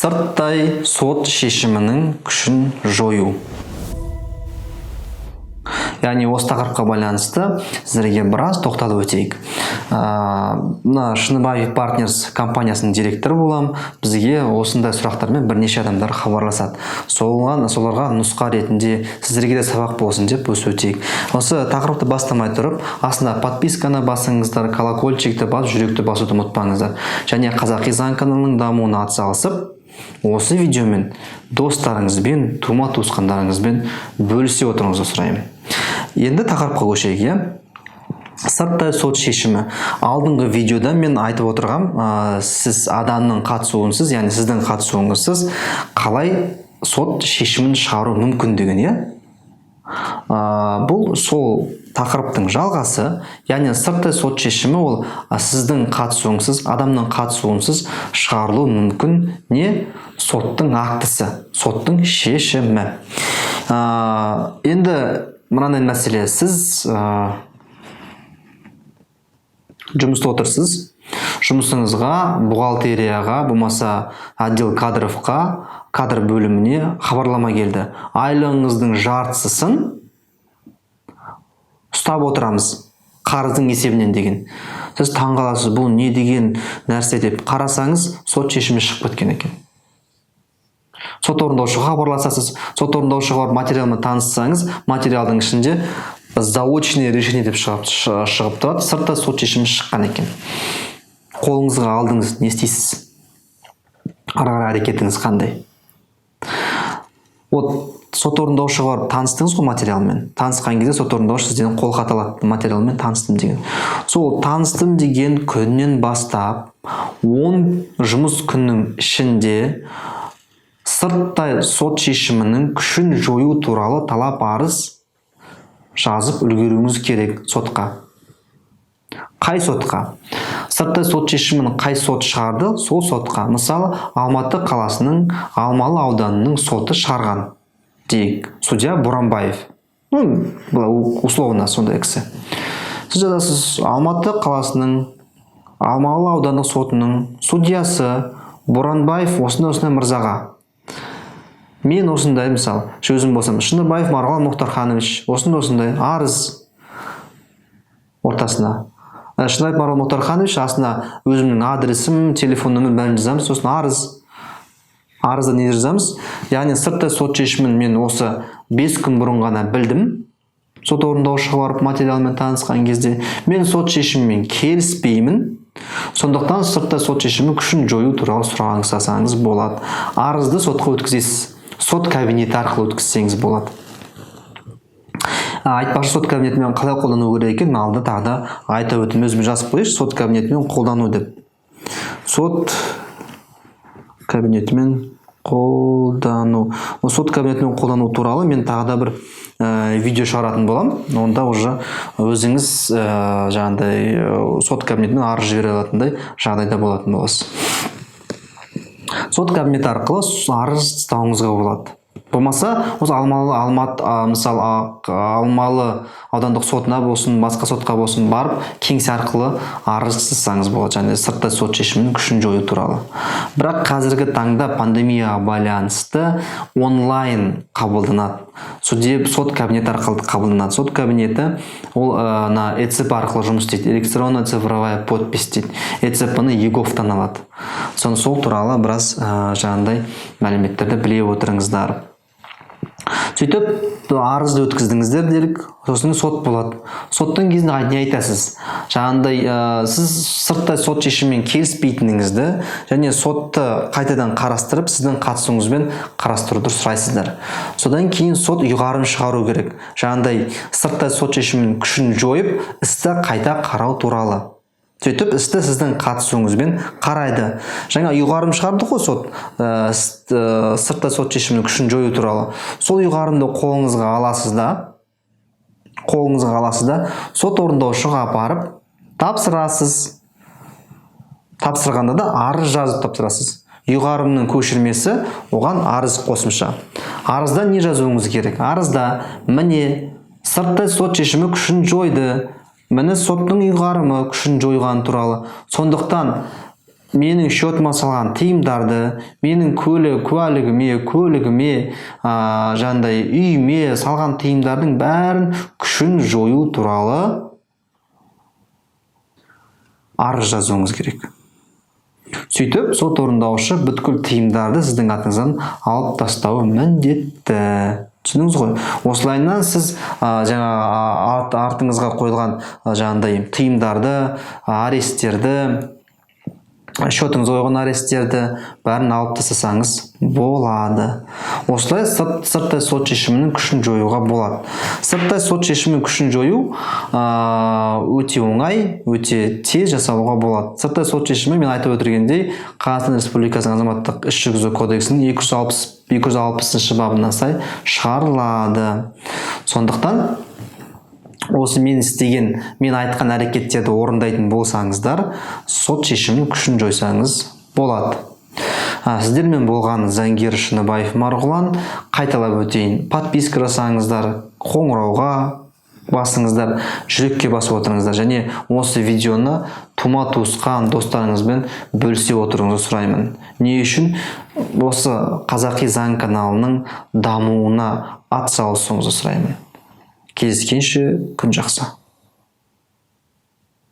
Сырттай сот шешімінің күшін жою. Яғни осы тақырыпқа байланысты сіздерге біраз тоқталып өтейік. Мына Шыныбаев Партнерс компаниясының директоры болам. Бізге осындай сұрақтармен бірнеше адамдар хабарласады. Соларға нұсқа ретінде сіздерге де сабақ болсын деп өтейік. Осы тақырыпты бастамай тұрып, астына подписканы басыңыздар, колокольчикті басып, жүректі басуды ұмытпаңыздар. Және Қазақи заң каналының дамуына атсалысып, осы видеомен достарыңызбен, тума-туысқандарыңызбен бөлісе отыруыңызды сұраймын. Енді тақырыпқа көшейік. Сырттай сот шешімі. Алдыңғы видеода мен айтып отырғам, сіз адамның қатысуынсыз, яғни сіздің қатысуыңызсыз қалай сот шешімін шығару мүмкін деген. Бұл сол тақырыптың жалғасы, яғни сырттай сот шешімі ол сіздің қатысуыңсыз, адамның қатысуынсыз шығарылу мүмкін соттың актісі, соттың шешімі. Енді мынандай мәселе, сіз жұмыста отырсыз, жұмысыңызға, бухгалтерияға, болмаса отдел кадровқа, кадр бөліміне хабарлама келді. Айлығыңыздың жартысын ұстап отырамыз қарыздың есебінен деген. Сіз таңғаласыз, бұл не деген нәрсе деп қарасаңыз, сот шешімі шығып кеткен екен. Сот орындаушыға хабарласасыз, сот орындаушыға материалмен таныссаңыз, материалдың ішінде заочное решение деп шығып тұрады, сырттай сот шешімі шыққан екен. Қолыңызға алдыңыз, не істейсіз? Ара-қара әрекетіңіз қандай? Сот орындаушыға таныстыңыз ғой материалмен. Танысқан кезде сот орындаушы сізден қолхат алады, материалмен таныстым деген. Сол таныстым деген күннен бастап 10 жұмыс күннің ішінде сырттай сот шешімінің күшін жою туралы талап арыз жазып үлгеруіңіз керек сотқа. Қай сотқа? Сырттай сот шешімін қай сот шығарды, сол сотқа. Мысалы, Алматы қаласының Алмалы ауданының соты шығарған дейік. Судья Боранбаев. Условно сондай кісі. Сіз жазасыз, Алматы қаласының Алмалы аудандық сотының судьясы Боранбаев осындай мырзаға. Мен осындай, мысалы, өзім болсам, Шыныбаев Марғұлан Мұхтарханович осындай арыз ортасына. Шыныбаев Марғұлан Мұхтарханович астына өзімнің адресім, телефон нөмірін бәрін жазамыз, сосын арызды не жазамыз? Яғни сырттай сот шешімін мен осы 5 күн бұрын ғана білдім. Сот орындаушыға барып материалмен танысқан кезде мен сот шешімімен келіспеймін. Сондықтан сырттай сот шешімі күшін жою туралы сұрағыңыз болады. Арызды сотқа өткізесіз. Сот кабинеті арқылы өткізсеңіз болады. Айтпақшы сот кабинетімен қалай қолдану керек екен, алды тағы да айта өтім өзім жазып қойшы, сот кабинетімен қолдану деп. Сот кабинетімен қолдану. Сот кабинетімен қолдану туралы мен тағы да бір видео шығаратын болам. Онда уже өзіңіз сот кабинетімен арыз жібере алатындай жағдайда болатын боласыз. Сот кабинеті арқылы арыз тастауыңызға болады. Болмаса, осы Алмалы аудандық сотына болсын, басқа сотқа болсын барып, кеңсе арқылы арыз тастасаңыз болады, және сырттай сот шешімінің күшін жою туралы. Бірақ қазіргі таңда пандемияға байланысты онлайн қабылданады. Сот кабинеті арқылы қабылданады. Сот кабинеті ол ЭЦП арқылы жұмыс істейді. Электронная цифровая подпись дейді. ЭЦП-ны ЕГОВ-тан алады. Сол туралы біраз жаңағындай мәліметтерді біле отырыңыздар. Сөйтіп, арызды өткіздіңіздер делік, сосын сот болады. Соттың кезінде не айтасыз? Жаңағындай, сіз сырттай сот шешімімен келіспейтініңізді, және сотты қайтадан қарастырып, сіздің қатысуыңызбен қарастыруды сұрайсыздар. Содан кейін сот ұйғарым шығару керек. Жаңағындай, сырттай сот шешімінің күшін жойып, істі қайта қарау туралы. Сөйтіп, істі сіздің қатысуыңызбен қарайды. Жаңа ұйғарым шығарды ғой сот, сырттай сот шешімінің күшін жою туралы. Сол ұйғарымды қолыңызға аласыз да, сот орындаушыға апарып тапсырасыз. Тапсырғанда да арыз жазып тапсырасыз. Ұйғарымның көшірмесі оған арыз қосымша. Арызда не жазуыңыз керек? Арызда, міне, сырттай сот шешімі күшін жойды. Міне соттың ұйғарымы күшін жойған туралы. Сондықтан менің счетыма салған тиымдарды, менің көлігіме, жаңағыдай үйіме салған тиымдардың бәрін күшін жою туралы арыз жазуыңыз керек. Сөйтіп, сот орындаушы бүткіл тиымдарды сіздің атыңыздан алып тастауы міндетті. Түсіндіңіз ғой? Осылайынан сіз артыңызға қойылған жаңағыдай тиымдарды, аресттерді, счетыңызға қойған аресттерді бәрін алып тастасаңыз болады. Осылай сырттай сот шешімінің күшін жоюға болады. Сырттай сот шешімінің күшін жою өте оңай, өте тез жасауға болады. Сырттай сот шешімі, мен айтып өтіргендей, Қазақстан Республикасының азаматтық іс жүргізу кодексінің 260 бабына сай шығарылады. Сондықтан осы мен айтқан әрекеттерді орындайтын болсаңыздар, сот шешімінің күшін жойсаңыз болады. Сіздермен болған заңгер Шыныбаев Марғұлан. Қайталап өтейін, подписка жасаңыздар, қоңырауға басыңыздар, жүрекке басып отырыңыздар, және осы видеоны тума туысқан достарыңызбен бөлісе отыруыңызды сұраймын. Не үшін? Осы Қазақи заң каналының дамуына атсалысуыңызды сұраймын. Кездескенше күн жақсы.